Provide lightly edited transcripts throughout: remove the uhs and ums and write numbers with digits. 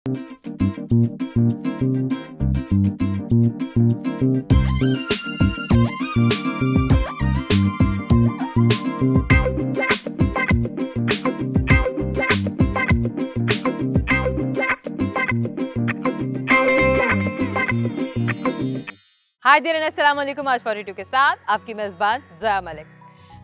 हाय देर अस्सलाम वालेकुम। आज 42 के साथ आपकी मेज़बान ज़या मलिक।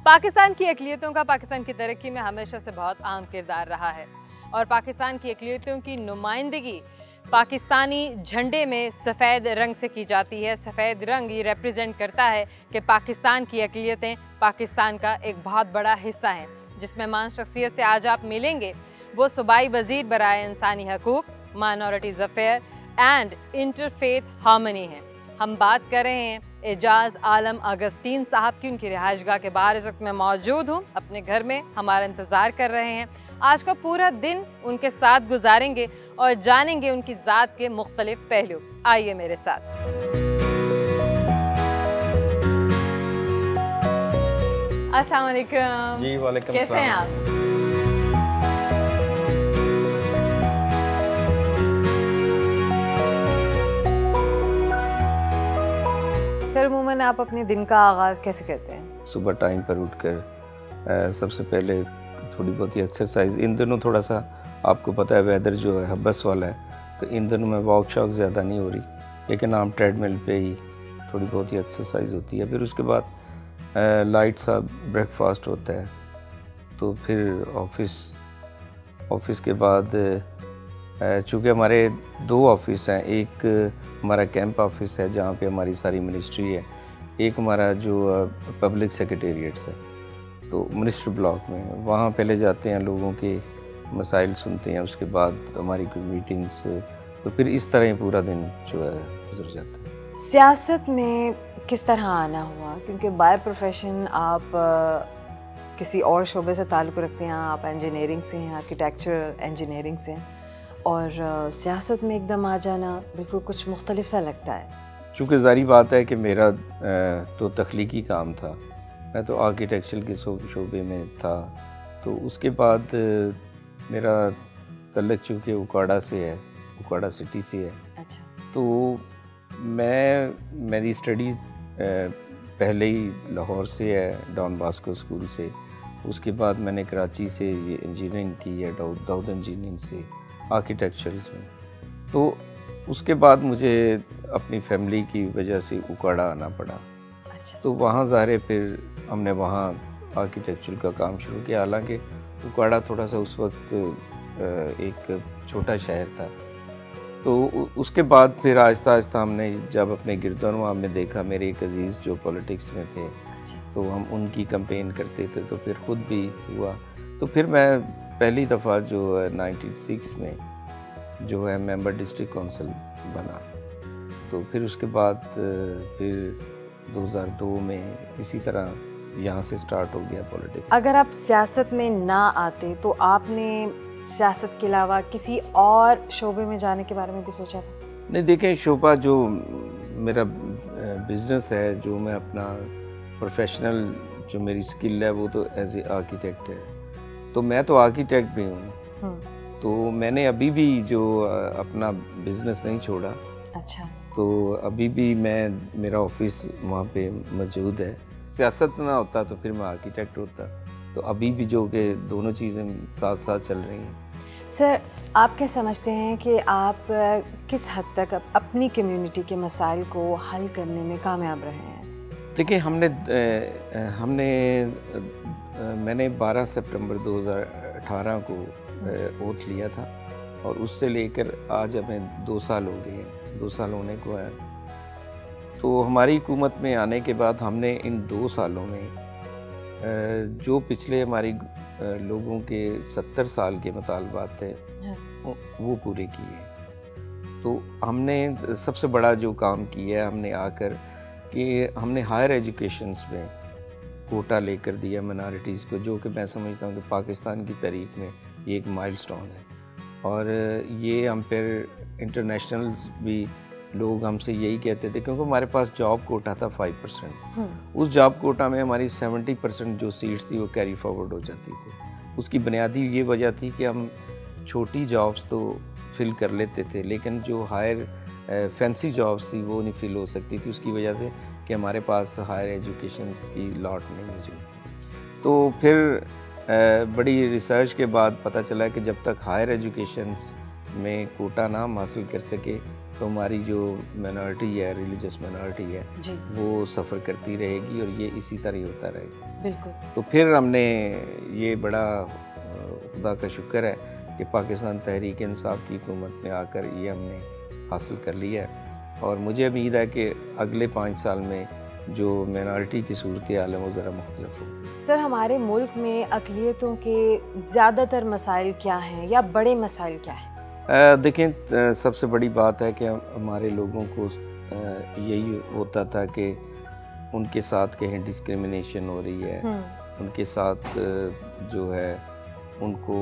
पाकिस्तान की अक़लियतों का पाकिस्तान की तरक्की में हमेशा से बहुत अहम किरदार रहा है और पाकिस्तान की अक़लियतों की नुमाइंदगी पाकिस्तानी झंडे में सफ़ेद रंग से की जाती है। सफ़ेद रंग ये रिप्रेजेंट करता है कि पाकिस्तान की अक़लियतें पाकिस्तान का एक बहुत बड़ा हिस्सा हैं। जिस मेहमान शख्सियत से आज आप मिलेंगे वो सूबाई वज़ीर बराए इंसानी हकूक़, minorities affair and interfaith harmony हैं। हम बात कर रहे हैं एजाज़ आलम अगस्टीन साहब की। उनकी रिहाइशगाह के बाहर इस वक्त मैं मौजूद हूँ, अपने घर में हमारा इंतज़ार कर रहे हैं। आज का पूरा दिन उनके साथ गुजारेंगे और जानेंगे उनकी ज़ात के मुख्तलिफ पहलू। आइए मेरे साथ। अस्सलाम वालेकुम। जी वालेकुम। कैसे हैं आप? सर, उमूमन आप अपने दिन का आगाज़ कैसे करते हैं? सुबह टाइम पर उठकर सबसे पहले थोड़ी बहुत ही एक्सरसाइज। इन दिनों थोड़ा सा आपको पता है वेदर जो है हब्बस वाला है, तो इन दिनों में वॉक शॉक ज़्यादा नहीं हो रही, लेकिन आम ट्रेडमिल पे ही थोड़ी बहुत ही एक्सरसाइज होती है। फिर उसके बाद लाइट सा ब्रेकफास्ट होता है, तो फिर ऑफिस के बाद चूँकि हमारे 2 ऑफिस हैं, एक हमारा कैंप ऑफिस है जहाँ पे हमारी सारी मिनिस्ट्री है, एक हमारा जो पब्लिक सेक्रेटेरिएट्स है, तो मिनिस्ट्री ब्लॉक में वहाँ पहले जाते हैं, लोगों के मसाइल सुनते हैं, उसके बाद हमारी कोई मीटिंग्स, तो फिर इस तरह ही पूरा दिन जो है गुजर जाता है। सियासत में किस तरह आना हुआ? क्योंकि बाय प्रोफेशन आप किसी और शोबे से ताल्लुक़ रखते हैं, आप इंजीनियरिंग से हैं, आर्किटेक्चर इंजीनियरिंग से हैं, और सियासत में एकदम आ जाना बिल्कुल कुछ मुख्तलिफ सा लगता है। चूँकि ज़ाहिर बात है कि मेरा तो तख्लीकी काम था, मैं तो आर्किटेक्चर के शोबे में था, तो उसके बाद मेरा तल्लुक़ चूँकि उकाड़ा से है, उकाड़ा सिटी से है। अच्छा। तो मेरी स्टडी पहले ही लाहौर से है, डॉन बॉस्को स्कूल से। उसके बाद मैंने कराची से ये इंजीनियरिंग की है, दाऊद इंजीनियरिंग से आर्किटेक्चर्स में। तो उसके बाद मुझे अपनी फैमिली की वजह से उकाड़ा आना पड़ा। अच्छा। तो वहाँ ज़ाहिर फिर हमने वहाँ आर्किटेक्चर का काम शुरू किया। हालांकि उकाड़ा थोड़ा सा उस वक्त एक छोटा शहर था, तो उसके बाद फिर आहिस्ता आहिस्ता हमने जब अपने गिरदोनवा में देखा, मेरे एक अजीज़ जो पॉलिटिक्स में थे, तो हम उनकी कैंपेन करते थे, तो फिर ख़ुद भी हुआ। तो फिर मैं पहली दफ़ा जो 96 में जो है मेंबर डिस्ट्रिक्ट काउंसिल बना, तो फिर उसके बाद फिर 2002 में इसी तरह यहाँ से स्टार्ट हो गया पॉलिटिक्स। अगर आप सियासत में ना आते तो आपने सियासत के अलावा किसी और शोबे में जाने के बारे में भी सोचा था? नहीं, देखें, शोबा जो मेरा बिज़नेस है, जो मैं अपना प्रोफेशनल जो मेरी स्किल है, वो तो एज ए आर्किटेक्ट है, तो मैं तो आर्किटेक्ट भी हूँ। तो मैंने अभी भी जो अपना बिज़नेस नहीं छोड़ा। अच्छा। तो अभी भी मेरा ऑफिस वहाँ पे मौजूद है। सियासत ना होता तो फिर मैं आर्किटेक्ट होता, तो अभी भी जो कि दोनों चीज़ें साथ साथ चल रही हैं। सर, आप क्या समझते हैं कि आप किस हद तक अपनी कम्युनिटी के मसाइल को हल करने में कामयाब रहे हैं? देखिए, मैंने 12 सितंबर 2018 को ओथ लिया था, और उससे लेकर आज हमें 2 साल हो गए हैं, 2 साल होने को है। तो हमारी हुकूमत में आने के बाद हमने इन 2 सालों में जो पिछले हमारी लोगों के 70 साल के मुतालबात थे, वो पूरे किए। तो हमने सबसे बड़ा जो काम किया है, हमने आकर कि हमने हायर एजुकेशंस में कोटा लेकर दिया माइनॉरिटीज़ को, जो कि मैं समझता हूँ कि पाकिस्तान की तारीख में ये एक माइलस्टोन है। और ये हम फिर इंटरनेशनल्स भी लोग हमसे यही कहते थे, क्योंकि हमारे पास जॉब कोटा था 5%। उस जॉब कोटा में हमारी 70% जो सीट्स थी वो कैरी फॉरवर्ड हो जाती थी। उसकी बुनियादी ये वजह थी कि हम छोटी जॉब्स तो फिल कर लेते थे, लेकिन जो हायर फैंसी जॉब्स थी वो नहीं फिल हो सकती थी, उसकी वजह से कि हमारे पास हायर एजुकेशन की लॉट नहीं मौजूद। तो फिर बड़ी रिसर्च के बाद पता चला कि जब तक हायर एजुकेशन में कोटा ना हम हासिल कर सके तो हमारी जो माइनॉरिटी है, रिलीजियस माइनॉरिटी है, वो सफ़र करती रहेगी और ये इसी तरह ही होता रहेगा। बिल्कुल। तो फिर हमने ये बड़ा खुदा का शुक्र है कि पाकिस्तान तहरीक इंसाफ की हुकूमत में आकर ये हमने हासिल कर लिया है, और मुझे उम्मीद है कि अगले 5 साल में जो माइनॉरिटी की सूरत हाल है वो ज़रा मुख्तलिफ हो। सर, हमारे मुल्क में अक़लियतों के ज़्यादातर मसाइल क्या हैं या बड़े मसाइल क्या हैं? देखें, सबसे बड़ी बात है कि हमारे लोगों को यही होता था कि उनके साथ कहीं डिस्क्रिमिनेशन हो रही है, उनके साथ जो है उनको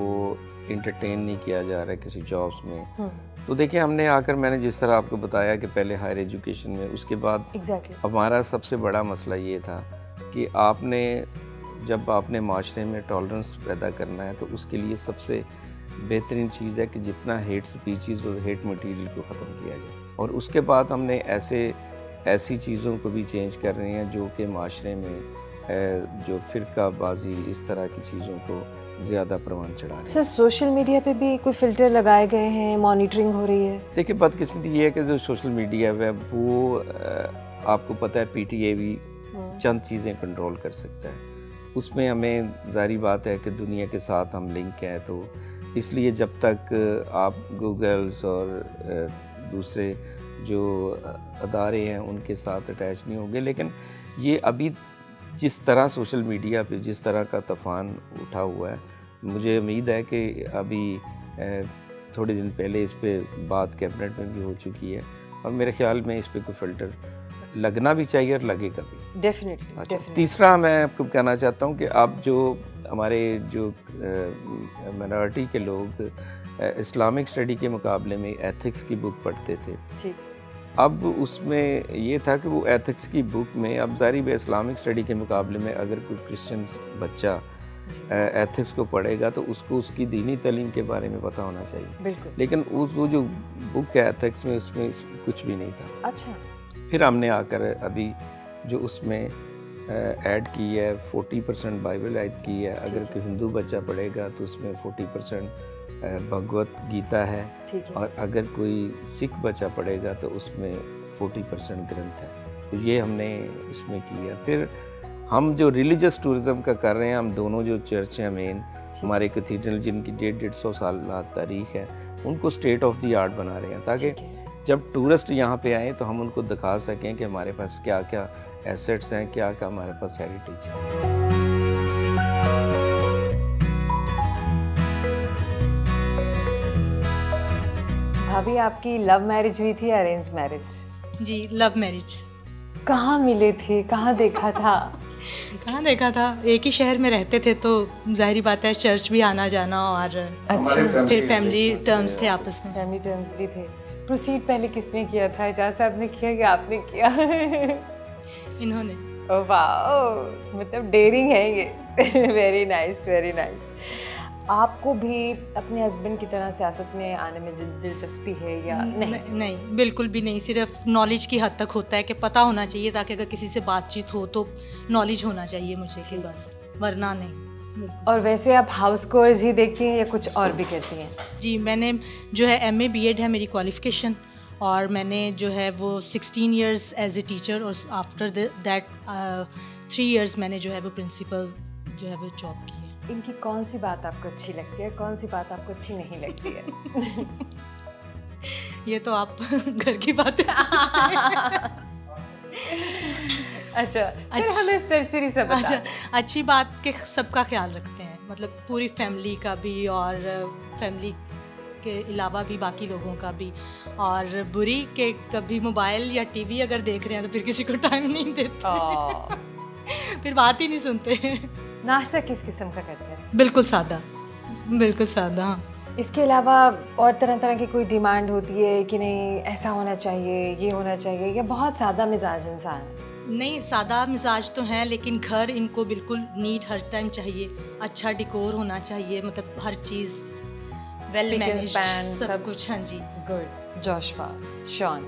इंटरटेन नहीं किया जा रहा है किसी जॉब्स में। तो देखिए, हमने आकर, मैंने जिस तरह आपको बताया कि पहले हायर एजुकेशन में, उसके बाद हमारा सबसे बड़ा मसला ये था कि जब आपने माशरे में टॉलरेंस पैदा करना है तो उसके लिए सबसे बेहतरीन चीज़ है कि जितना हेट स्पीचेस और हेट मटेरियल को ख़त्म किया जाए। और उसके बाद हमने ऐसी चीज़ों को भी चेंज कर रहे हैं जो कि माशरे में जो फ़िरकाबाज़ी, इस तरह की चीज़ों को ज़्यादा परवान चढ़ा रहे हैं। सर, सोशल मीडिया पे भी कोई फ़िल्टर लगाए गए हैं, मॉनिटरिंग हो रही है? देखिए, बदकिस्मती ये है कि जो सोशल मीडिया है वो आपको पता है PTA भी चंद चीज़ें कंट्रोल कर सकता है। उसमें हमें ज़ाहिर बात है कि दुनिया के साथ हम लिंक हैं, तो इसलिए जब तक आप गूगल्स और दूसरे जो अदारे हैं उनके साथ अटैच नहीं होंगे। लेकिन ये अभी जिस तरह सोशल मीडिया पे जिस तरह का तूफ़ान उठा हुआ है, मुझे उम्मीद है कि अभी थोड़े दिन पहले इस पे बात कैबिनेट में भी हो चुकी है, और मेरे ख्याल में इस पे कोई फ़िल्टर लगना भी चाहिए और लगेगा भी। डेफिनेटली। तीसरा मैं आपको कहना चाहता हूँ कि अब जो हमारे जो माइनॉरिटी के लोग इस्लामिक स्टडी के मुकाबले में एथिक्स की बुक पढ़ते थे, अब उसमें ये था कि वो एथिक्स की बुक में, अब ज़ाहिर है इस्लामिक स्टडी के मुकाबले में अगर कोई क्रिश्चियन बच्चा एथिक्स को पढ़ेगा तो उसको उसकी दीनी तालीम के बारे में पता होना चाहिए। लेकिन वो जो बुक है एथिक्स में, उसमें कुछ भी नहीं था। अच्छा। फिर हमने आकर अभी जो उसमें ऐड की है, 40% बाइबल ऐड की है। अगर कोई हिंदू बच्चा पढ़ेगा तो उसमें 40% भगवत गीता है, और अगर कोई सिख बच्चा पढ़ेगा तो उसमें 40% ग्रंथ है। तो ये हमने इसमें किया। फिर हम जो रिलीजियस टूरिज़म का कर रहे हैं, हम दोनों जो चर्च हैं मेन, हमारे कैथीड्रल जिनकी 150 साल तारीख़ है, उनको स्टेट ऑफ द आर्ट बना रहे हैं, ताकि जब टूरिस्ट यहाँ पे आएँ तो हम उनको दिखा सकें कि हमारे पास क्या क्या एसेट्स हैं, क्या क्या हमारे पास हेरिटेज है। भाभी, आपकी लव मैरिज हुई थी या अरेंज मैरिज? जी, लव मैरिज। कहाँ मिले थे, कहाँ देखा था? कहाँ देखा था, एक ही शहर में रहते थे तो जाहिर बात है चर्च भी आना जाना, और अच्छा, फिर फैमिली टर्म्स थे आपस में। फैमिली टर्म्स भी थे। प्रोसीड पहले किसने किया था? एजाज साहब ने किया या आपने किया? इन्होंने। ओह वाह, मतलब डेयरिंग है ये। Very nice, very nice. आपको भी अपने हस्बैंड की तरह सियासत में आने में दिलचस्पी है या नहीं? नहीं, बिल्कुल भी नहीं। सिर्फ नॉलेज की हद तक होता है कि पता होना चाहिए, ताकि अगर किसी से बातचीत हो तो नॉलेज होना चाहिए मुझे कि बस, वरना नहीं। और वैसे आप हाउस कोर्स ही देखती हैं या कुछ और भी करती हैं? जी, मैंने जो है MA BEd है मेरी क्वालिफ़िकेशन, और मैंने जो है वो 16 इयर्स एज ए टीचर, और आफ्टर दैट 3 इयर्स मैंने जो है वो प्रिंसिपल जो है वो जॉब की है। इनकी कौन सी बात आपको अच्छी लगती है, कौन सी बात आपको अच्छी नहीं लगती है? ये तो आप घर की बातें अच्छा, हमें सरसरी सब बता। अच्छा, अच्छी बात के सबका ख्याल रखते हैं, मतलब पूरी फैमिली का भी और फैमिली के अलावा भी बाकी लोगों का भी, और बुरी के कभी मोबाइल या टीवी अगर देख रहे हैं तो फिर किसी को टाइम नहीं देते। फिर बात ही नहीं सुनते। नाश्ता किस किस्म का करते हैं? बिल्कुल सादा, बिल्कुल सादा। हाँ, इसके अलावा और तरह तरह की कोई डिमांड होती है कि नहीं ऐसा होना चाहिए, ये होना चाहिए, या बहुत सादा मिजाज इंसान है? नहीं, सादा मिजाज तो हैं, लेकिन घर इनको बिल्कुल नीट हर टाइम चाहिए, अच्छा डिकोर होना चाहिए, मतलब हर चीज़ well Speak and managed span, सब कुछ। हाँ जी। गुड। जोशुआ, शॉन,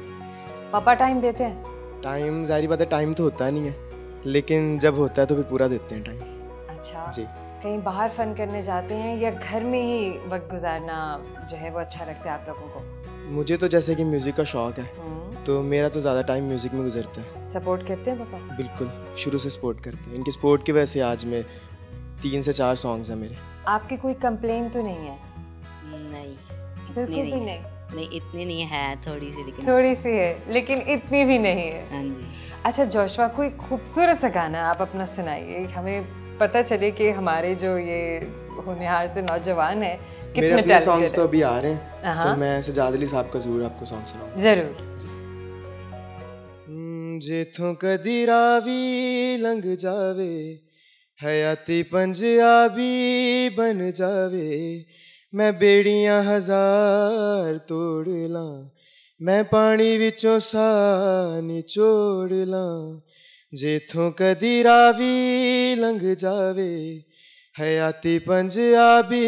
पापा टाइम देते हैं? टाइम ज़ाहिर बात है, टाइम तो होता नहीं है, लेकिन जब होता है तो फिर पूरा देते हैं टाइम। अच्छा जी। कहीं बाहर फन करने जाते हैं या घर में ही वक्त गुजारना जो है वो अच्छा लगता है आप लोगों को? मुझे तो जैसे कि म्यूज़िक का शौक़ है, तो मेरा तो ज़्यादा टाइम म्यूज़िक में गुजरता है। सपोर्ट करते हैं पापा? बिल्कुल, शुरू से सपोर्ट करते हैं। इनकी सपोर्ट की वजह से आज में 3 से 4 सॉन्ग्स हैं मेरे। आपकी कोई कंप्लेन तो नहीं है? नहीं, बिल्कुल भी है। नहीं। नहीं इतनी नहीं है, थोड़ी सी, लेकिन थोड़ी सी है लेकिन इतनी भी नहीं है। हाँ जी। अच्छा जोशुआ, कोई खूबसूरत सा गाना आप अपना सुनाइए, हमें पता चले कि हमारे जो ये होनहार से नौजवान है मेरे कितने अपने टैलेंटेड सॉन्ग्स तो है। अभी आ रहे हैं, हाँ। तो मैं सजाद अली साहब का ज़रूर आपको सॉन्ग सुनाऊंगा। जरूर। जेथों कदी रावी लंघ जावे, हयाती पंजाबी बन जावे, मैं बेड़ियां हजार तोड़ लां, मैं पानी विचों सा निचोड़ लां। जेथों कदी रावी लंघ जावे, हयाती पंजाबी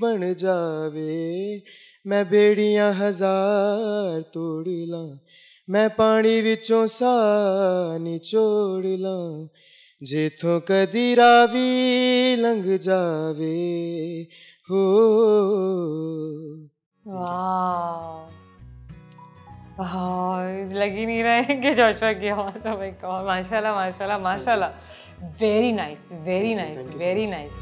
बन जावे, मैं बेड़ियां हजार तोड़ लां, मैं पानी विचों सा निचोड़ लां। जेथों कदी रावी लंघ जावे हो। वाह, लग ही नहीं रहा है कि जोशुआ की आवाज़। ओह माय गॉड, माशाल्लाह माशाल्लाह माशाल्लाह, very nice very nice Thank you so very much. Nice.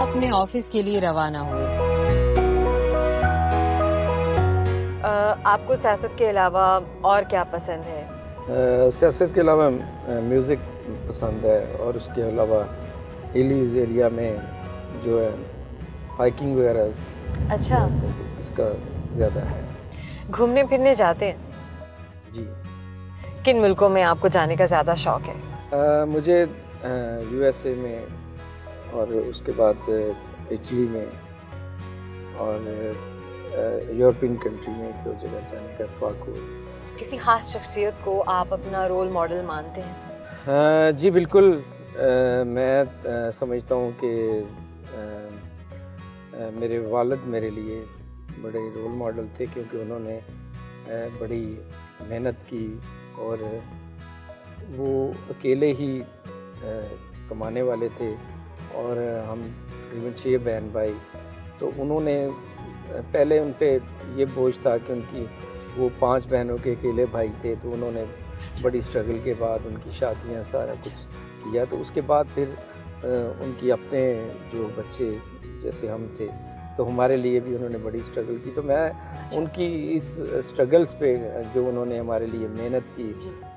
अपने ऑफिस के लिए रवाना हुए। आपको सियासत के अलावा और क्या पसंद है? सियासत के अलावा म्यूज़िक पसंद है, और उसके अलावा हिलीज एरिया में जो है हाइकिंग वगैरह अच्छा, इसका ज़्यादा है। घूमने फिरने जाते हैं? जी। किन मुल्कों में आपको जाने का ज़्यादा शौक है? मुझे यूएसए में, और उसके बाद इटली में, और यूरोपियन कंट्री में एक दो जगह जाने का ख्वाब हुआ। किसी खास शख्सियत को आप अपना रोल मॉडल मानते हैं? जी बिल्कुल। मैं समझता हूँ कि मेरे वालिद मेरे लिए बड़े रोल मॉडल थे, क्योंकि उन्होंने बड़ी मेहनत की, और वो अकेले ही कमाने वाले थे, और हम तकरीबन 6 बहन भाई। तो उन्होंने पहले उन पे ये बोझ था कि उनकी वो 5 बहनों के अकेले भाई थे, तो उन्होंने बड़ी स्ट्रगल के बाद उनकी शादियां सारा कुछ किया। तो उसके बाद फिर उनकी अपने जो बच्चे जैसे हम थे, तो हमारे लिए भी उन्होंने बड़ी स्ट्रगल की। तो मैं उनकी इस स्ट्रगल्स पे जो उन्होंने हमारे लिए मेहनत की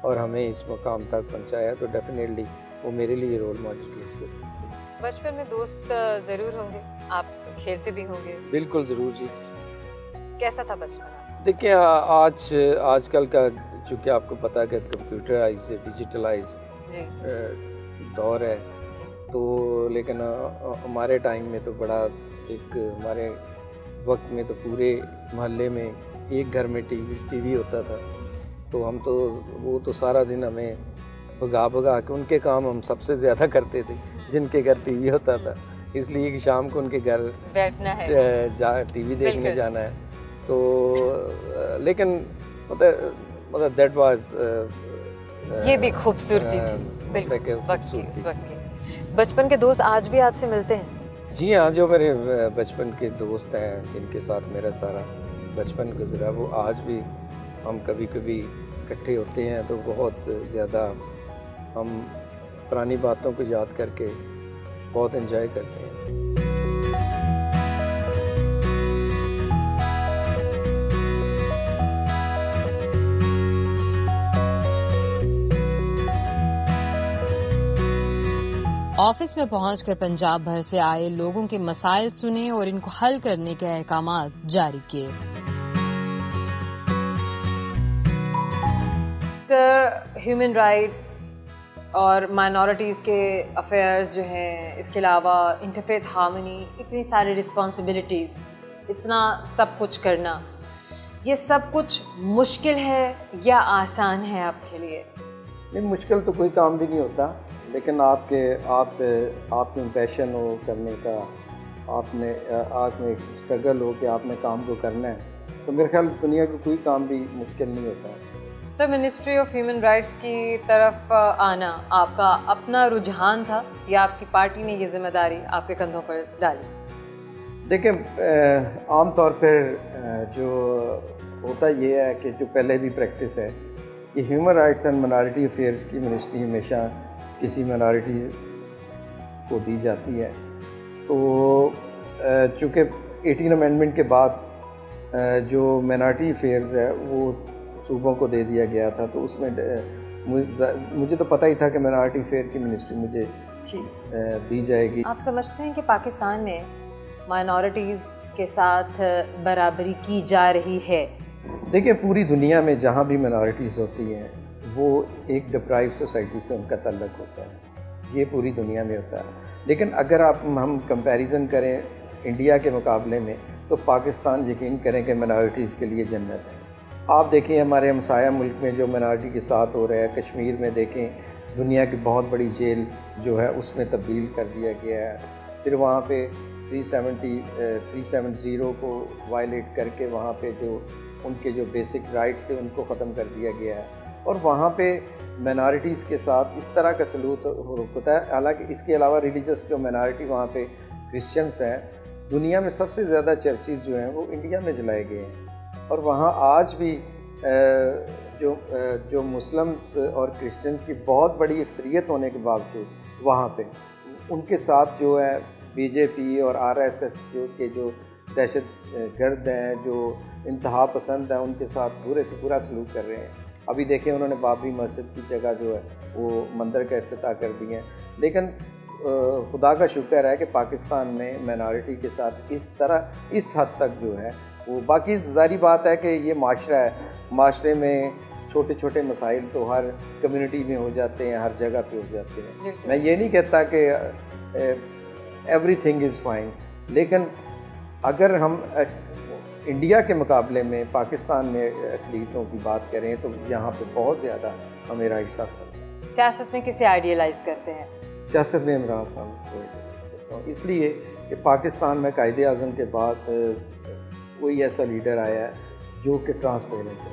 और हमें इस मुकाम तक पहुंचाया, तो डेफिनेटली वो मेरे लिए रोल मॉडल की इसके। बचपन में दोस्त ज़रूर होंगे, आप खेलते भी होंगे? बिल्कुल ज़रूर जी। कैसा था बचपन? देखिए आजकल का चूँकि आपको पता है कि कंप्यूटराइज डिजिटलाइज दौर है, तो लेकिन हमारे टाइम में तो बड़ा हमारे वक्त में तो पूरे मोहल्ले में एक घर में टीवी होता था। तो हम तो वो तो सारा दिन हमें भगा के उनके काम हम सबसे ज़्यादा करते थे, जिनके घर टीवी होता था, इसलिए कि शाम को उनके घर बैठना है, टीवी देखने जाना है। तो लेकिन मतलब दैट वाज ये भी खूबसूरती थी बिल्कुल वक्त की, उस वक्त की। बचपन के दोस्त आज भी आपसे मिलते हैं? जी हाँ, जो मेरे बचपन के दोस्त हैं जिनके साथ मेरा सारा बचपन गुजरा, वो आज भी हम कभी कभी इकट्ठे होते हैं, तो बहुत ज़्यादा हम पुरानी बातों को याद करके बहुत एंजॉय करते हैं। ऑफिस में पहुंचकर पंजाब भर से आए लोगों के मसाइल सुने और इनको हल करने के अहकामात जारी किए। सर, ह्यूमन राइट्स, और माइनॉरिटीज़ के अफेयर्स जो हैं, इसके अलावा इंटरफेथ हार्मनी, इतनी सारी रिस्पॉन्सिबिलिटीज़, इतना सब कुछ करना, ये सब कुछ मुश्किल है या आसान है आपके लिए? नहीं, मुश्किल तो कोई काम भी नहीं होता, लेकिन आपके पैशन हो करने का, आप में एक स्ट्रगल हो कि आपने काम को करना है, तो मेरे ख्याल दुनिया का कोई काम भी मुश्किल नहीं होता है। Sir, ministry of human rights की तरफ आना आपका अपना रुझान था या आपकी पार्टी ने ये जिम्मेदारी आपके कंधों पर डाली? देखिए, आम तौर पर जो होता ये है कि जो पहले भी प्रैक्टिस है कि human rights and minority affairs की मिनिस्ट्री हमेशा किसी माइनॉरिटी को दी जाती है। तो चूँकि 18 अमेंडमेंट के बाद जो माइनॉरिटी अफेयर्स है वो सूबों को दे दिया गया था, तो उसमें मुझे तो पता ही था कि माइनॉरिटी अफेयर की मिनिस्ट्री मुझे दी जाएगी। आप समझते हैं कि पाकिस्तान में माइनॉरिटीज़ के साथ बराबरी की जा रही है? देखिए, पूरी दुनिया में जहाँ भी माइनॉरिटीज़ होती हैं वो एक डिप्राइव सोसाइटी से उनका तल्लुक़ होता है, ये पूरी दुनिया में होता है। लेकिन अगर हम कंपैरिजन करें इंडिया के मुकाबले में, तो पाकिस्तान यकीन करें कि माइनॉरिटीज़ के लिए जन्नत है। आप देखें हमारे हमसाया मुल्क में जो माइनॉरिटी के साथ हो रहा है, कश्मीर में देखें, दुनिया की बहुत बड़ी जेल जो है उसमें तब्दील कर दिया गया है। फिर वहाँ पे 370 को वायलेट करके वहाँ पे जो उनके जो बेसिक राइट्स थे उनको ख़त्म कर दिया गया है, और वहाँ पे माइनॉरिटीज़ के साथ इस तरह का सलूक होता है। हालांकि इसके अलावा रिलीजियस जो माइनॉरिटी वहाँ पे क्रिश्चियंस हैं, दुनिया में सबसे ज़्यादा चर्चेज़ जो हैं वो इंडिया में जलाए गए हैं, और वहाँ आज भी जो मुस्लिम्स और क्रिश्चियंस की बहुत बड़ी अक्सरियत होने के बावजूद वहाँ पे उनके साथ जो है बीजेपी और आरएसएस जो दहशत गर्द हैं, जो इंतहा पसंद हैं, उनके साथ पूरे से पूरा सलूक कर रहे हैं। अभी देखें, उन्होंने बाबरी मस्जिद की जगह जो है वो मंदिर का इफ्तिताह कर दिए हैं। लेकिन खुदा का शुक्र है कि पाकिस्तान में माइनॉरिटी के साथ इस हद तक जो है वो, बाकी ज़ाहिर बात है कि ये माशरा है, माशरे में छोटे छोटे मसाइल तो हर कम्युनिटी में हो जाते हैं, हर जगह पे हो जाते हैं। मैं ये नहीं कहता कि एवरीथिंग इज़ फाइन, लेकिन अगर हम इंडिया के मुकाबले में पाकिस्तान में अक़लीतों की बात करें तो यहाँ पे बहुत ज़्यादा हमें राइट्स हासिल है। सियासत में किसे आइडियलाइज़ करते हैं? सियासत में इमरान खान को, इसलिए कि पाकिस्तान में कायदे आज़म के बाद कोई ऐसा लीडर आया है जो कि ट्रांसपेरेंट है,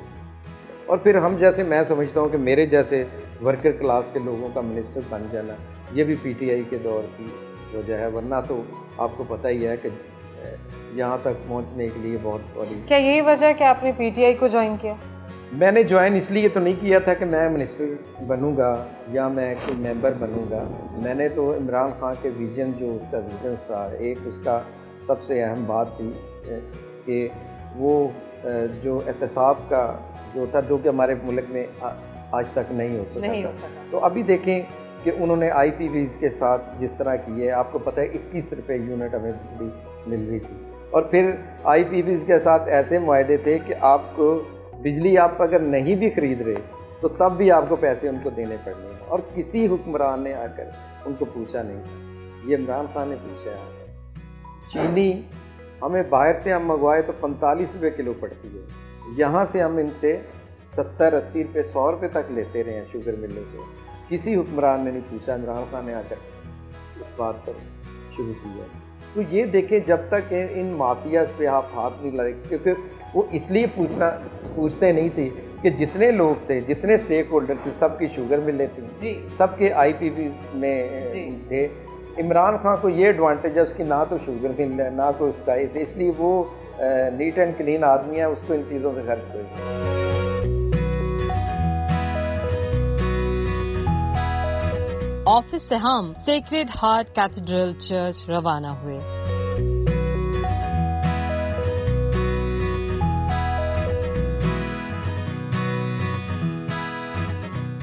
और फिर हम जैसे, मैं समझता हूँ कि मेरे जैसे वर्कर क्लास के लोगों का मिनिस्टर बन जाना ये भी पीटीआई के दौर की वजह है, वरना तो आपको पता ही है कि यहाँ तक पहुँचने के लिए बहुत बड़ी। क्या यही वजह है कि आपने पीटीआई को ज्वाइन किया? मैंने ज्वाइन इसलिए तो नहीं किया था कि मैं मिनिस्टर बनूंगा या मैं कोई मेंबर बनूंगा। मैंने तो इमरान खान के विजन, जो उसका विजन था, एक उसका सबसे अहम बात थी कि वो जो एहतसाब का जो था, जो कि हमारे मुल्क में आज तक नहीं हो सका। तो अभी देखें कि उन्होंने IPVs के साथ जिस तरह की है, आपको पता है 21 रुपये यूनिट हमें बिजली मिल रही थी, और फिर IPVs के साथ ऐसे मुआहदे थे कि आपको बिजली आप अगर नहीं भी खरीद रहे तो तब भी आपको पैसे उनको देने पड़ने हैं, और किसी हुक्मरान ने आकर उनको पूछा नहीं। ये इमरान खान ने पूछा है। चीनी हमें बाहर से हम मंगवाए तो 45 रुपये किलो पड़ती है, यहाँ से हम इनसे 70-80 रुपये 100 रुपये तक लेते रहे हैं शुगर मिलों से। किसी हुक्मरान ने नहीं पूछा, इमरान खान ने आकर इस बात पर शुरू किया। तो ये देखें, जब तक इन माफियाज पे आप हाथ नहीं लगाए, क्योंकि वो इसलिए पूछते नहीं थे कि जितने लोग थे, जितने स्टेक होल्डर थे, सबकी शुगर मिलें थी, सबके IPV में थे। इमरान खान को ये एडवांटेज है, उसकी ना तो शुगर मिल है ना कोई उसका, इसलिए वो नीट एंड क्लीन आदमी है, उसको इन चीज़ों से खर्च कोई। ऑफिस से हम सेक्रेड हार्ट कैथेड्रल चर्च रवाना हुए।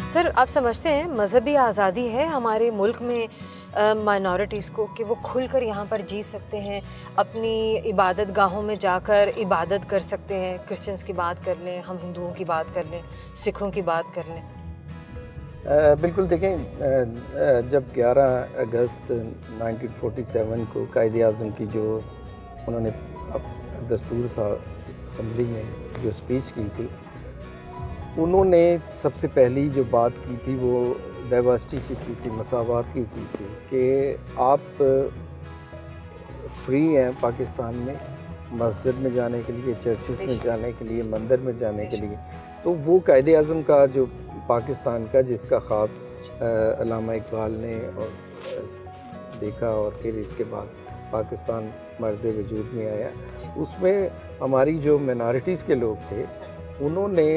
सर, आप समझते हैं मजहबी आज़ादी है हमारे मुल्क में माइनॉरिटीज़ को कि वो खुलकर यहाँ पर जी सकते हैं, अपनी इबादत गाहों में जाकर इबादत कर सकते हैं। क्रिश्चियंस की बात कर लें, हम हिंदुओं की बात कर लें, सिखों की बात कर लें। बिल्कुल देखें, जब 11 अगस्त 1947 को कायद-ए-आज़म की जो उन्होंने दस्तूर असम्बली में जो स्पीच की थी, उन्होंने सबसे पहली जो बात की थी वो डाइवर्सिटी की थी, मसावात की थी कि आप फ्री हैं पाकिस्तान में मस्जिद में जाने के लिए, चर्चेस में जाने के लिए, मंदिर में जाने के लिए। तो वो कायद-ए-आज़म का जो पाकिस्तान का जिसका ख्वाब अल्लामा इकबाल ने और देखा और फिर इसके बाद पाकिस्तान मर्द वजूद में आया, उसमें हमारी जो मिनॉरिटीज़ के लोग थे उन्होंने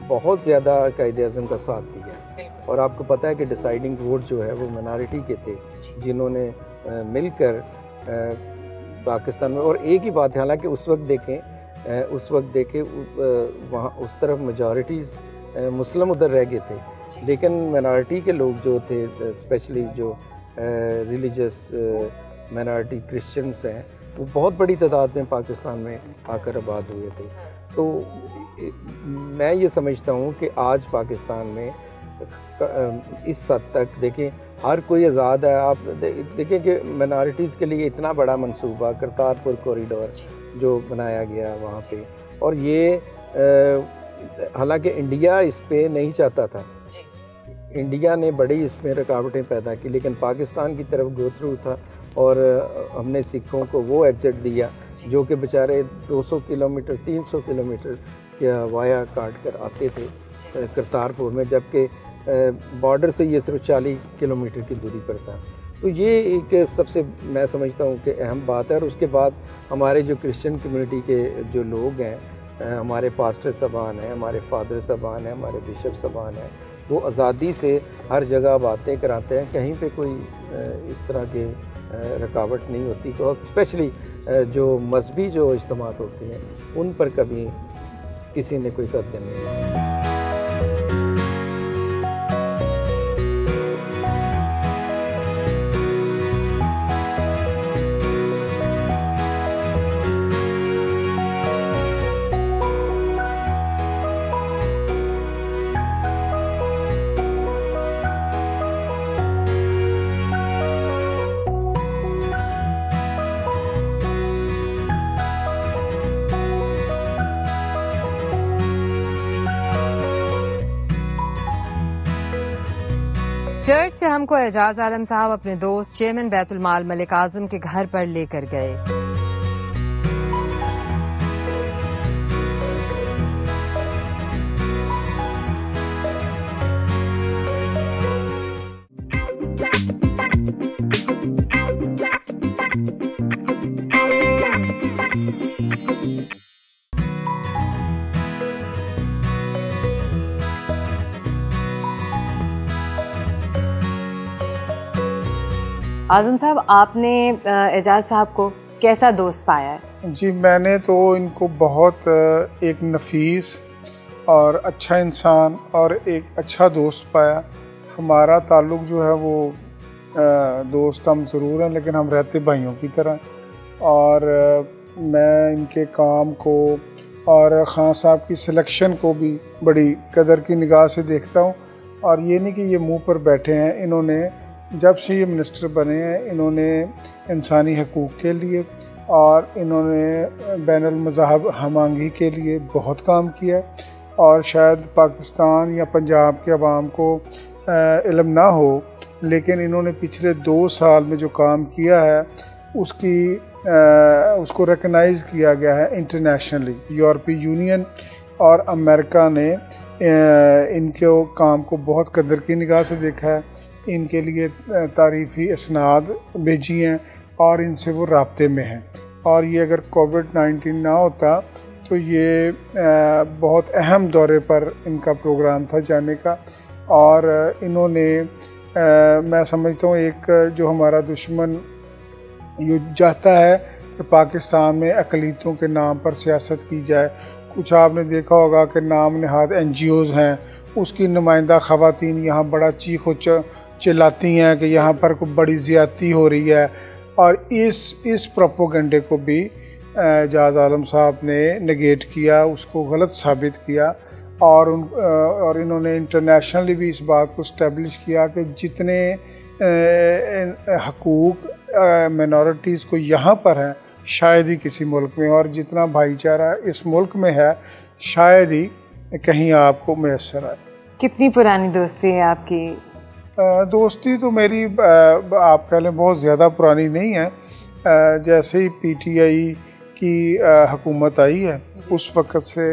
बहुत ज़्यादा कायद-ए-आज़म का साथ दिया। और आपको पता है कि डिसाइडिंग वोट जो है वो मिनॉरिटी के थे, जिन्होंने मिलकर पाकिस्तान में। और एक ही बात है, हालांकि उस वक्त देखें वहाँ उस तरफ मेजॉरिटीज़ मुस्लिम उधर रह गए थे, लेकिन मिनॉरिटी के लोग जो थे, स्पेशली जो रिलीजियस मिनॉरिटी क्रिश्चियंस हैं, वो बहुत बड़ी तादाद में पाकिस्तान में आकर आबाद हुए थे। तो मैं ये समझता हूँ कि आज पाकिस्तान में इस हद तक देखें हर कोई आज़ाद है। आप देखें कि मिनॉरिटीज़ के लिए इतना बड़ा मंसूबा करतारपुर कॉरिडोर जो बनाया गया वहाँ पे, और ये हालांकि इंडिया इस पे नहीं चाहता था, इंडिया ने बड़ी इसमें रुकावटें पैदा की, लेकिन पाकिस्तान की तरफ गो थ्रू था और हमने सिखों को वो एग्जिट दिया जो कि बेचारे 200 किलोमीटर 300 किलोमीटर के वाया काट कर आते थे करतारपुर में, जबकि बॉर्डर से ये सिर्फ 40 किलोमीटर की दूरी पर था। तो ये एक सबसे मैं समझता हूँ कि अहम बात है। और उसके बाद हमारे जो क्रिश्चियन कम्युनिटी के जो लोग हैं, हमारे पास्टर साहबान हैं, हमारे फादर साहबान हैं, हमारे बिशप साहबान हैं, वो आज़ादी से हर जगह बातें कराते हैं, कहीं पे कोई इस तरह के रुकावट नहीं होती। तो स्पेशली जो मजहबी जो इज्तिमात होते हैं उन पर कभी किसी ने कोई कब्जा नहीं किया। चर्च से हमको एजाज आलम साहब अपने दोस्त चेयरमैन बैतुल माल मलिक आजम के घर पर लेकर गए। आजम साहब, आपने एजाज साहब को कैसा दोस्त पाया है? जी, मैंने तो इनको बहुत एक नफीस और अच्छा इंसान और एक अच्छा दोस्त पाया। हमारा ताल्लुक़ जो है वो दोस्त हम ज़रूर हैं, लेकिन हम रहते भाइयों की तरह। और मैं इनके काम को और ख़ान साहब की सिलेक्शन को भी बड़ी कदर की निगाह से देखता हूँ। और ये नहीं कि ये मुंह पर बैठे हैं, इन्होंने जब से ये मिनिस्टर बने हैं इन्होंने इंसानी हकूक़ के लिए और इन्होंने बैनुल मज़ाहब हमआहंगी के लिए बहुत काम किया। और शायद पाकिस्तान या पंजाब के अवाम को इल्म ना हो, लेकिन इन्होंने पिछले 2 साल में जो काम किया है उसको रिकगनाइज़ किया गया है इंटरनेशनली। यूरोपीय यूनियन और अमेरिका ने इनके काम को बहुत कदर की निगाह से देखा है, इनके लिए तारीफ़ी इसनाद भेजी हैं और इनसे वो राब्ते में हैं। और ये अगर कोविड-19 ना होता तो ये बहुत अहम दौरे पर इनका प्रोग्राम था जाने का। और इन्होंने मैं समझता हूँ एक जो हमारा दुश्मन ये चाहता है कि पाकिस्तान में अक़लीतों के नाम पर सियासत की जाए। कुछ आपने देखा होगा कि नाम नहाद NGOs हैं, उसकी नुमाइंदा ख़वातीन यहाँ बड़ा चीखो चिल्लाती हैं कि यहाँ पर कोई बड़ी ज़्यादती हो रही है। और इस प्रोपोगंडे को भी एजाज आलम साहब ने नेगेट किया, उसको गलत साबित किया। और इन्होंने इंटरनेशनली भी इस बात को इस्टेब्लिश किया कि जितने हकूक़ मिनॉरिटीज़ को यहाँ पर हैं शायद ही किसी मुल्क में, और जितना भाईचारा इस मुल्क में है शायद ही कहीं आपको मैसर आए। कितनी पुरानी दोस्ती है आपकी? दोस्ती तो मेरी आप कह लें बहुत ज़्यादा पुरानी नहीं है। जैसे ही पीटीआई की हुकूमत आई है उस वक़्त से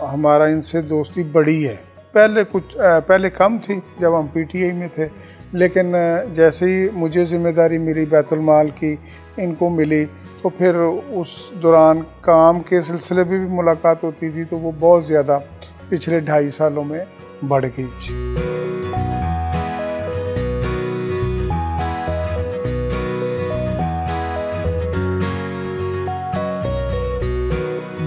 हमारा इनसे दोस्ती बढ़ी है। पहले कम थी जब हम पीटीआई में थे, लेकिन जैसे ही मुझे ज़िम्मेदारी मिली बैतुल माल की, इनको मिली, तो फिर उस दौरान काम के सिलसिले में भी मुलाकात होती थी, तो वो बहुत ज़्यादा पिछले 2.5 सालों में बढ़ गई।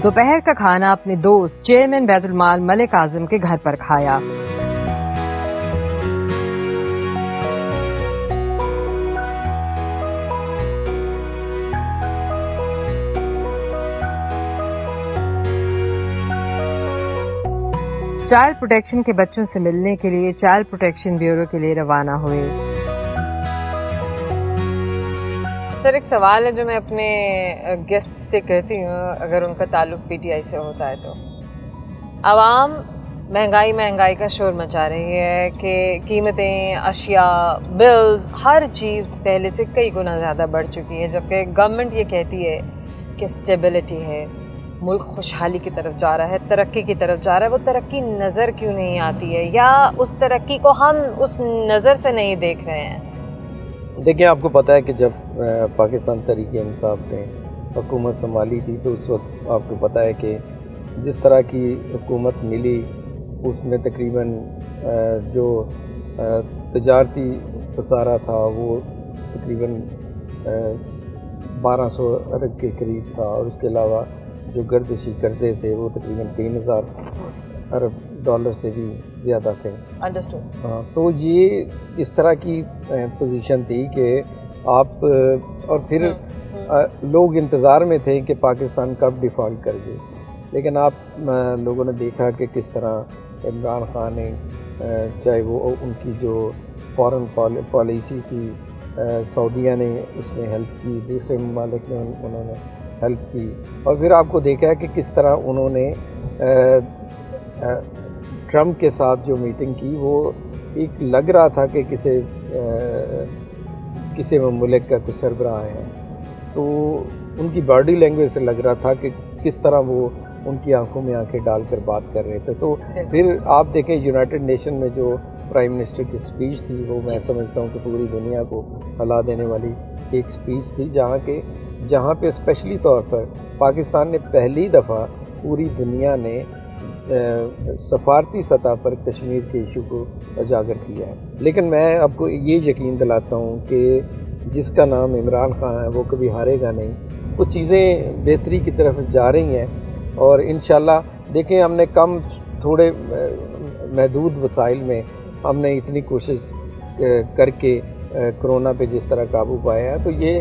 दोपहर का खाना अपने दोस्त चेयरमैन बैतुल माल मलिक आजम के घर पर खाया। चाइल्ड प्रोटेक्शन के बच्चों से मिलने के लिए चाइल्ड प्रोटेक्शन ब्यूरो के लिए रवाना हुए। सर, एक सवाल है जो मैं अपने गेस्ट से कहती हूँ, अगर उनका ताल्लुक पीटीआई से होता है तो आवाम महंगाई का शोर मचा रही है कि कीमतें, अशिया, बिल्स, हर चीज़ पहले से कई गुना ज़्यादा बढ़ चुकी है, जबकि गवर्नमेंट ये कहती है कि स्टेबिलिटी है, मुल्क खुशहाली की तरफ जा रहा है, तरक्की की तरफ जा रहा है। वो तरक्की नज़र क्यों नहीं आती है, या उस तरक्की को हम उस नज़र से नहीं देख रहे हैं? देखिए, आपको पता है कि जब पाकिस्तान तहरीक-ए-इंसाफ ने हुकूमत संभाली थी तो उस वक्त आपको पता है कि जिस तरह की हुकूमत मिली उसमें तकरीबन जो तजारती खसारा था वो तकरीबन 1200 अरब के करीब था, और उसके अलावा जो गर्दिशी कर्जे थे वो तकरीबन 3000 अरब डॉलर से भी ज़्यादा थे। अंडरस्टूड। हाँ, तो ये इस तरह की पोजीशन थी कि आप और फिर लोग इंतज़ार में थे कि पाकिस्तान कब डिफ़ॉल्ट कर दे, लेकिन आप लोगों ने देखा कि किस तरह इमरान खान ने चाहे वो उनकी जो फॉरेन पॉलिसी थी, सऊदीया ने उसमें हेल्प की, दूसरे ममालिक ने उन्होंने हेल्प की, और फिर आपको देखा है कि किस तरह उन्होंने ट्रम्प के साथ जो मीटिंग की वो एक लग रहा था कि किसी मुल्क का कुछ सरबराह है, तो उनकी बॉडी लैंग्वेज से लग रहा था कि किस तरह वो उनकी आंखों में आंखें डालकर बात कर रहे थे। तो फिर आप देखें यूनाइटेड नेशन में जो प्राइम मिनिस्टर की स्पीच थी वो मैं समझता हूँ कि पूरी दुनिया को हिला देने वाली एक स्पीच थी, जहाँ पे स्पेशली तौर पर पाकिस्तान ने पहली दफ़ा पूरी दुनिया ने सफारती सतह पर कश्मीर के इशू को उजागर किया है। लेकिन मैं आपको ये यकीन दिलाता हूँ कि जिसका नाम इमरान खान है वो कभी हारेगा नहीं। कुछ चीज़ें बेहतरी की तरफ जा रही हैं, और इंशाल्लाह देखें, हमने कम थोड़े महदूद वसाइल में हमने इतनी कोशिश करके कोरोना पे जिस तरह काबू पाया है, तो ये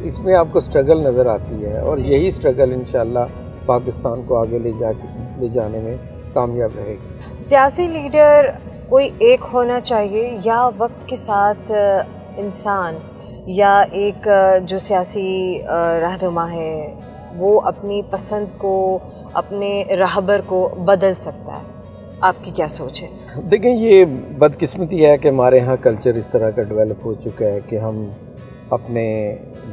इसमें आपको स्ट्रगल नज़र आती है, और यही स्ट्रगल इंशाल्लाह पाकिस्तान को आगे ले जाने में कामयाब रहेगी। सियासी लीडर कोई एक होना चाहिए, या वक्त के साथ इंसान या एक जो सियासी रहनुमा है वो अपनी पसंद को, अपने रहबर को बदल सकता है? आपकी क्या सोच है? देखें, ये बदकिस्मती है कि हमारे यहाँ कल्चर इस तरह का डेवलप हो चुका है कि हम अपने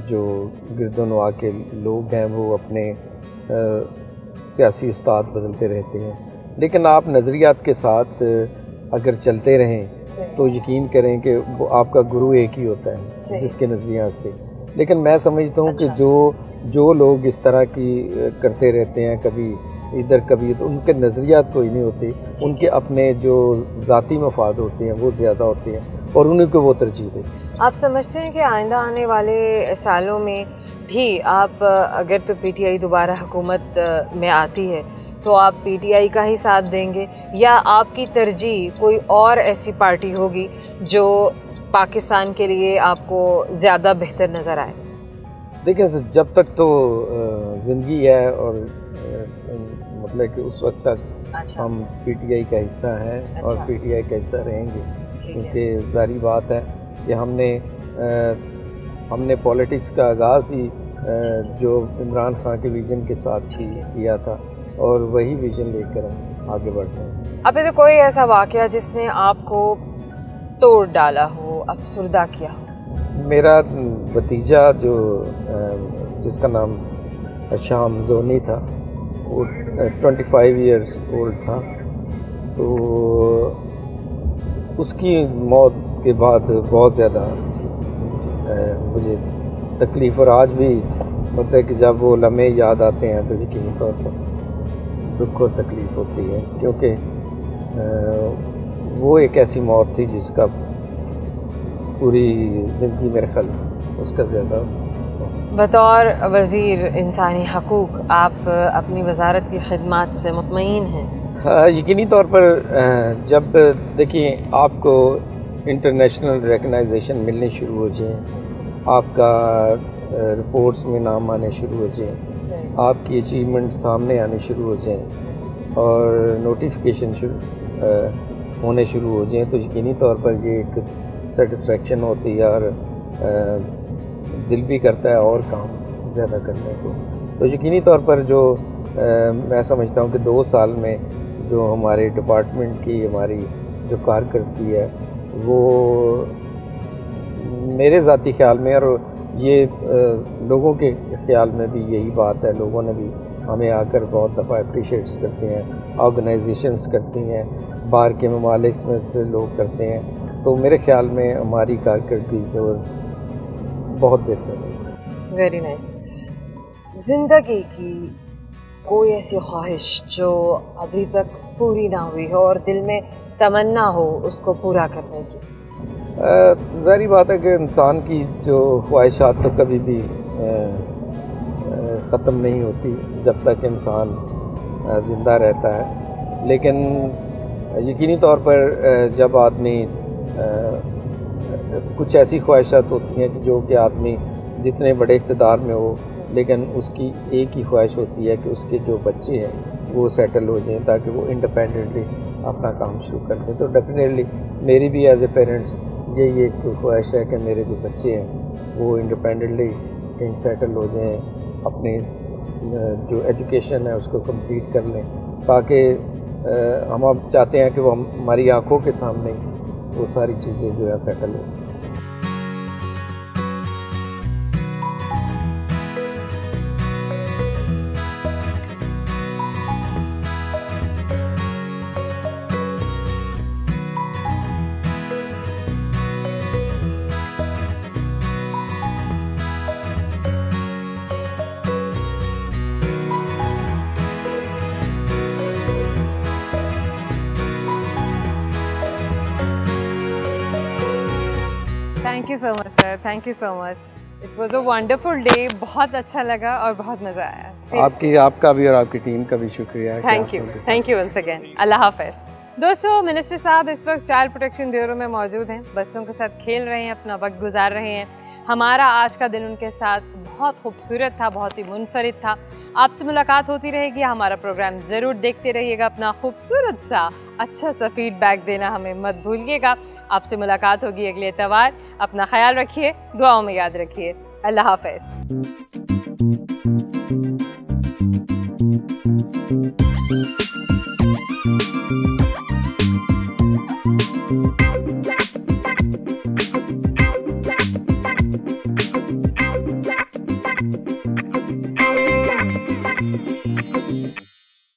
जो गिरदोनवा के लोग हैं वो अपने सियासी उस्ताद बदलते रहते हैं, लेकिन आप नज़रियात के साथ अगर चलते रहें तो यकीन करें कि वो आपका गुरु एक ही होता है जिसके नज़रियात से। लेकिन मैं समझता हूँ कि जो लोग इस तरह की करते रहते हैं, कभी इधर कभी, तो उनके नज़रियात कोई नहीं होते, उनके अपने जो ज़ाती मफाद होते हैं वो ज़्यादा होते हैं, और उन्हीं को वो तरजीह देते। आप समझते हैं कि आइंदा आने वाले सालों में भी आप, अगर तो पीटीआई दोबारा हुकूमत में आती है तो आप पीटीआई का ही साथ देंगे, या आपकी तरजीह कोई और ऐसी पार्टी होगी जो पाकिस्तान के लिए आपको ज़्यादा बेहतर नज़र आए? देखिए, जब तक तो ज़िंदगी है और मतलब कि उस वक्त तक अच्छा। हम पीटीआई का हिस्सा हैं अच्छा। और पीटीआई का हिस्सा रहेंगे, ठीक है। क्योंकि जारी बात है कि हमने पॉलिटिक्स का आगाज़ ही जो इमरान खान के विजन के साथ ही किया था और वही विजन लेकर हम आगे बढ़ रहे हैं। अभी तो कोई ऐसा वाक़या जिसने आपको तोड़ डाला हो, अफसुर्दा किया हो? मेरा भतीजा जो जिसका नाम शाम जोनी था, वो 25 इयर्स ओल्ड था, तो उसकी मौत के बाद बहुत ज़्यादा मुझे तकलीफ़, और आज भी मतलब कि जब वो लम्हे याद आते हैं तो यकीनी तौर पर दुख और तकलीफ़ होती है, क्योंकि वो एक ऐसी मौत थी जिसका पूरी ज़िंदगी मेरे ख्याल उसका ज़्यादा। बतौर वज़ीर इंसानी हकूक़ आप अपनी वज़ारत की खिदमात से मुतमईन हैं? हाँ, यकीनी तौर पर जब देखिए आपको इंटरनेशनल रिकग्नाइजेशन मिलनी शुरू हो जाए, आपका रिपोर्ट्स में नाम आने शुरू हो जाए, आपकी अचीवमेंट सामने आने शुरू हो जाए और नोटिफिकेशन होने शुरू हो जाए, तो यकीनी तौर पर ये एक सेटिस्फेक्शन होती है और दिल भी करता है और काम ज़्यादा करने को। तो यकीनी तौर पर जो मैं समझता हूँ कि 2 साल में जो हमारे डिपार्टमेंट की हमारी जो कारकर्दगी है वो मेरे ज़ाती ख्याल में, और ये लोगों के ख्याल में भी यही बात है, लोगों ने भी हमें आकर बहुत दफ़ा अप्रिशिएट्स करते हैं, ऑर्गेनाइजेशंस करती हैं, बाहर के ममालिक में से लोग करते हैं, तो मेरे ख्याल में हमारी कारकर्दगी जो बहुत बेहतर है। Very nice. ज़िंदगी की कोई ऐसी ख्वाहिश जो अभी तक पूरी ना हुई हो और दिल में तमन्ना हो उसको पूरा करने की? ज़ाहिर बात है कि इंसान की जो ख्वाहिशात तो कभी भी ख़त्म नहीं होती जब तक इंसान ज़िंदा रहता है, लेकिन यकीनी तौर पर जब आदमी कुछ ऐसी ख्वाहिशात होती हैं कि जो कि आदमी जितने बड़े इक़्तिदार में हो, लेकिन उसकी एक ही ख्वाहिश होती है कि उसके जो बच्चे हैं वो सेटल हो जाएं ताकि वो इंडिपेंडेंटली अपना काम शुरू कर दें। तो डेफिनेटली मेरी भी एज ए पेरेंट्स यही एक ख्वाहिश है कि मेरे जो बच्चे हैं वो इंडिपेंडेंटली कहीं सेटल हो जाएं, अपनी जो एजुकेशन है उसको कंप्लीट कर लें, ताकि हम अब चाहते हैं कि वो हमारी आंखों के सामने वो सारी चीज़ें जो है सेटल हो। Thank you so much sir, thank you so much. It was a wonderful day, बहुत अच्छा लगा और बहुत मज़ा आया। आपका भी और आपकी टीम का भी शुक्रिया। Thank you once again. अल्लाह हाफ़िज़। दोस्तों, मिनिस्टर साहब इस वक्त चाइल्ड प्रोटेक्शन ब्यूरो में मौजूद हैं, बच्चों के साथ खेल रहे हैं, अपना वक्त गुजार रहे हैं। हमारा आज का दिन उनके साथ बहुत खूबसूरत था, बहुत ही मुनफरिद था। आपसे मुलाकात होती रहेगी, हमारा प्रोग्राम ज़रूर देखते रहिएगा, अपना खूबसूरत सा अच्छा सा फीडबैक देना हमें मत भूलिएगा। आपसे मुलाकात होगी अगले इतवार। अपना ख्याल रखिए, दुआओं में याद रखिए। अल्लाह हाफ़िज़।